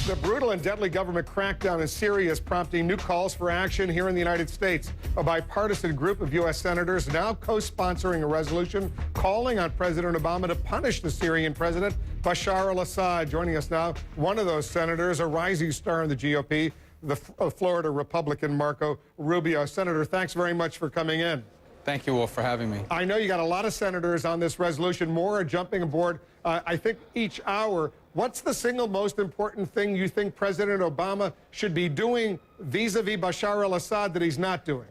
The brutal and deadly government crackdown in Syria is prompting new calls for action here in the United States. A bipartisan group of U.S. senators now co-sponsoring a resolution calling on President Obama to punish the Syrian president, Bashar al-Assad. Joining us now, one of those senators, a rising star in the GOP, the Florida Republican Marco Rubio. Senator, thanks very much for coming in. Thank you, Wolf, for having me. I know you got a lot of senators on this resolution. More are jumping aboard, I think, each hour. What's the single most important thing you think President Obama should be doing vis-a-vis Bashar al-Assad that he's not doing?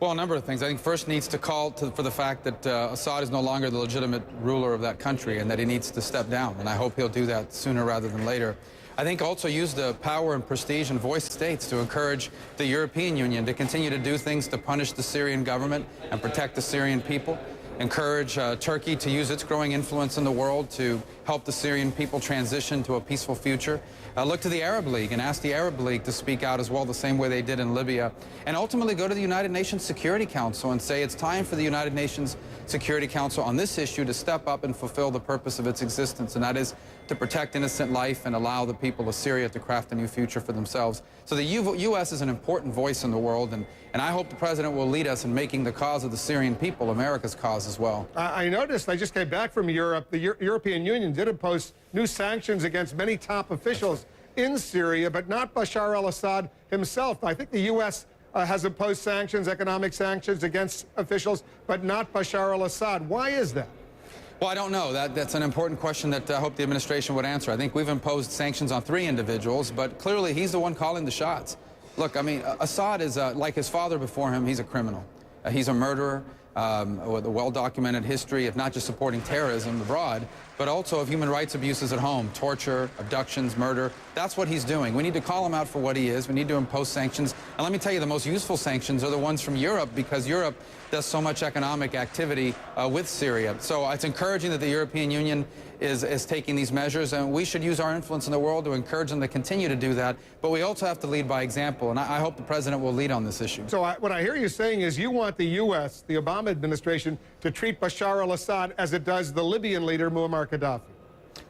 Well, a number of things. I think first needs to call for the fact that Assad is no longer the legitimate ruler of that country and that he needs to step down. And I hope he'll do that sooner rather than later. I think also use the power and prestige and voice of states to encourage the European Union to continue to do things to punish the Syrian government and protect the Syrian people. Encourage Turkey to use its growing influence in the world to help the Syrian people transition to a peaceful future. Look to the Arab League and ask the Arab League to speak out as well, the same way they did in Libya. And ultimately go to the United Nations Security Council and say it's time for the United Nations Security Council on this issue to step up and fulfill the purpose of its existence, and that is to protect innocent life and allow the people of Syria to craft a new future for themselves. So the U.S. is an important voice in the world, and I hope the President will lead us in making the cause of the Syrian people America's cause as well. I noticed, I just came back from Europe, the European Union did impose new sanctions against many top officials in Syria, but not Bashar al-Assad himself. I think the U.S. Has imposed sanctions, economic sanctions against officials, but not Bashar al-Assad. Why is that? Well, I don't know. That's an important question that I hope the administration would answer. I think we've imposed sanctions on 3 individuals, but clearly he's the one calling the shots. Look, I mean, Assad is, like his father before him, he's a criminal. He's a murderer with a well-documented history of not just supporting terrorism abroad, but also of human rights abuses at home, torture, abductions, murder. That's what he's doing. We need to call him out for what he is. We need to impose sanctions. And let me tell you, the most useful sanctions are the ones from Europe, because Europe does so much economic activity with Syria. So it's encouraging that the European Union is taking these measures, and we should use our influence in the world to encourage them to continue to do that. But we also have to lead by example, and I hope the President will lead on this issue. So what I hear you saying is you want the U.S., the Obama administration, to treat Bashar al-Assad as it does the Libyan leader, Muammar Gaddafi.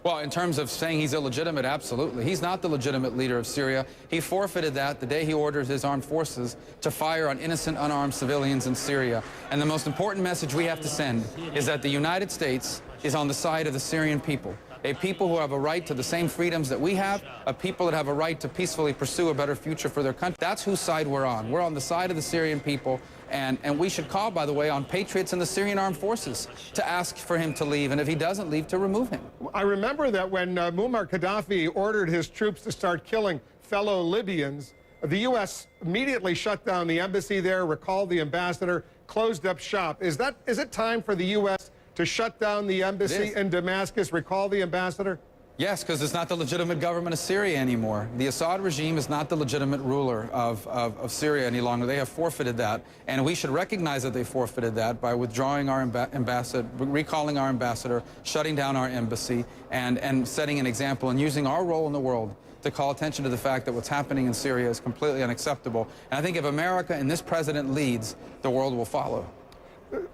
Well, in terms of saying he's illegitimate, absolutely. He's not the legitimate leader of Syria. He forfeited that the day he ordered his armed forces to fire on innocent, unarmed civilians in Syria. And the most important message we have to send is that the United States is on the side of the Syrian people, a people who have a right to the same freedoms that we have, a people that have a right to peacefully pursue a better future for their country. That's whose side we're on. We're on the side of the Syrian people, and we should call, by the way, on patriots in the Syrian armed forces to ask for him to leave, and if he doesn't leave, to remove him. I remember that when Muammar Gaddafi ordered his troops to start killing fellow Libyans, the U.S. immediately shut down the embassy there, recalled the ambassador, closed up shop. Is it time for the U.S. to shut down the embassy in Damascus, recall the ambassador? Yes, because it's not the legitimate government of Syria anymore. The Assad regime is not the legitimate ruler of Syria any longer. They have forfeited that, and we should recognize that they forfeited that by withdrawing our ambassador, recalling our ambassador, shutting down our embassy, and setting an example and using our role in the world to call attention to the fact that what's happening in Syria is completely unacceptable. And I think if America and this president leads, the world will follow.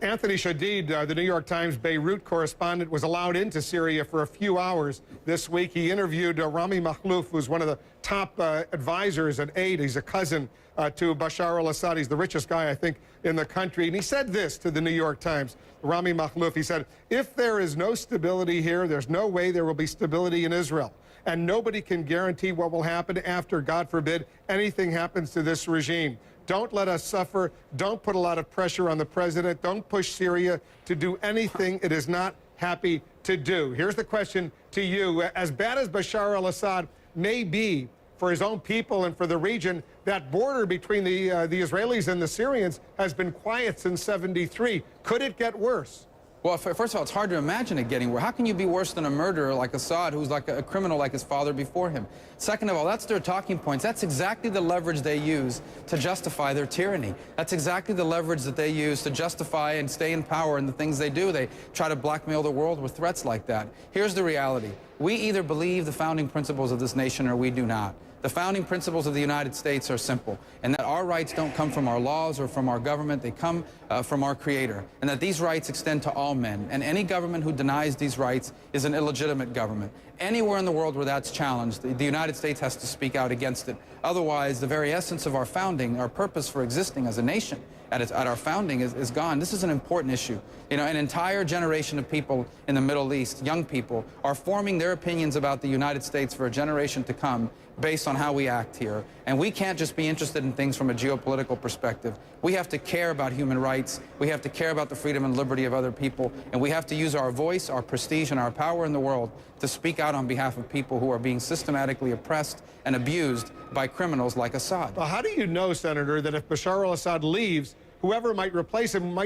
Anthony Shadid, the New York Times Beirut correspondent, was allowed into Syria for a few hours this week. He interviewed Rami Makhlouf, who's one of the top advisors and aide. He's a cousin to Bashar al-Assad. He's the richest guy, I think, in the country. And he said this to the New York Times, Rami Makhlouf. He said, if there is no stability here, there's no way there will be stability in Israel. And nobody can guarantee what will happen after, God forbid, anything happens to this regime. Don't let us suffer. Don't put a lot of pressure on the president. Don't push Syria to do anything it is not happy to do. Here's the question to you. As bad as Bashar al-Assad may be for his own people and for the region, that border between the Israelis and the Syrians has been quiet since '73. Could it get worse? Well, first of all, it's hard to imagine it getting worse. How can you be worse than a murderer like Assad, who's like a criminal like his father before him? Second of all, that's their talking points. That's exactly the leverage they use to justify their tyranny. That's exactly the leverage that they use to justify and stay in power in the things they do. They try to blackmail the world with threats like that. Here's the reality. We either believe the founding principles of this nation or we do not. The founding principles of the United States are simple, and that our rights don't come from our laws or from our government, they come from our Creator, and that these rights extend to all men, and any government who denies these rights is an illegitimate government. Anywhere in the world where that's challenged, the United States has to speak out against it. Otherwise, the very essence of our founding, our purpose for existing as a nation at our founding is gone. This is an important issue. You know, an entire generation of people in the Middle East, young people, are forming their opinions about the United States for a generation to come based on how we act here. And we can't just be interested in things from a geopolitical perspective. We have to care about human rights. We have to care about the freedom and liberty of other people. And we have to use our voice, our prestige, and our power in the world to speak out on behalf of people who are being systematically oppressed and abused by criminals like Assad. Well, how do you know, Senator, that if Bashar al-Assad leaves, whoever might replace him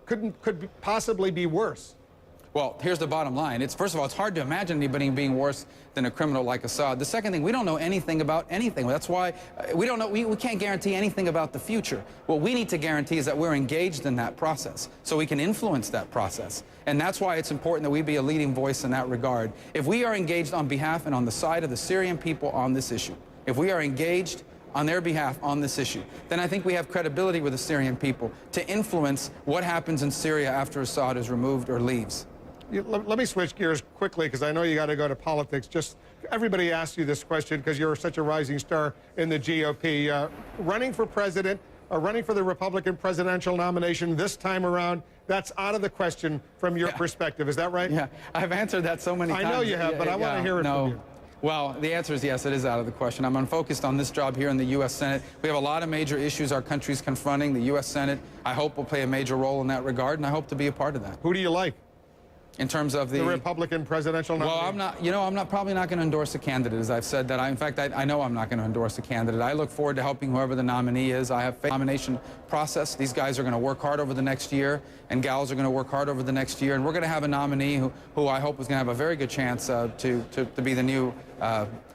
could possibly be worse? Well, here's the bottom line. First of all, it's hard to imagine anybody being worse than a criminal like Assad. The second thing, we don't know anything about anything. That's why we don't know. We can't guarantee anything about the future. What we need to guarantee is that we're engaged in that process so we can influence that process. And that's why it's important that we be a leading voice in that regard. If we are engaged on behalf and on the side of the Syrian people on this issue, if we are engaged on their behalf on this issue, then I think we have credibility with the Syrian people to influence what happens in Syria after Assad is removed or leaves. Let me switch gears quickly, because I know you got to go to politics. Just everybody asks you this question because you're such a rising star in the GOP. Running for president, or running for the Republican presidential nomination this time around, that's out of the question from your perspective. Is that right? Yeah, I've answered that so many times. I know you have, but I want to hear it from you. Well, the answer is yes, it is out of the question. I'm unfocused on this job here in the U.S. Senate. We have a lot of major issues our country's confronting. The U.S. Senate, I hope, will play a major role in that regard, and I hope to be a part of that. Who do you like? In terms of the Republican presidential nominee? Well, I'm probably not going to endorse a candidate, as I've said that. In fact, I know I'm not going to endorse a candidate. I look forward to helping whoever the nominee is. I have faith in the nomination process. These guys are going to work hard over the next year, and gals are going to work hard over the next year, and we're going to have a nominee who I hope is going to have a very good chance to be the new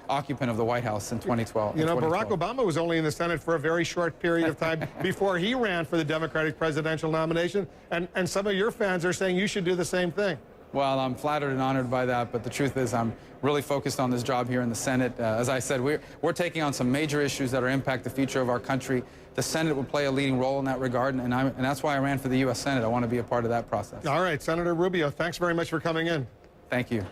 occupant of the White House in 2012. You know, Barack Obama was only in the Senate for a very short period of time before he ran for the Democratic presidential nomination, and some of your fans are saying you should do the same thing. Well, I'm flattered and honored by that, but the truth is I'm really focused on this job here in the Senate. As I said, we're taking on some major issues that are impact the future of our country. The Senate will play a leading role in that regard, and that's why I ran for the U.S. Senate. I want to be a part of that process. All right, Senator Rubio, thanks very much for coming in. Thank you.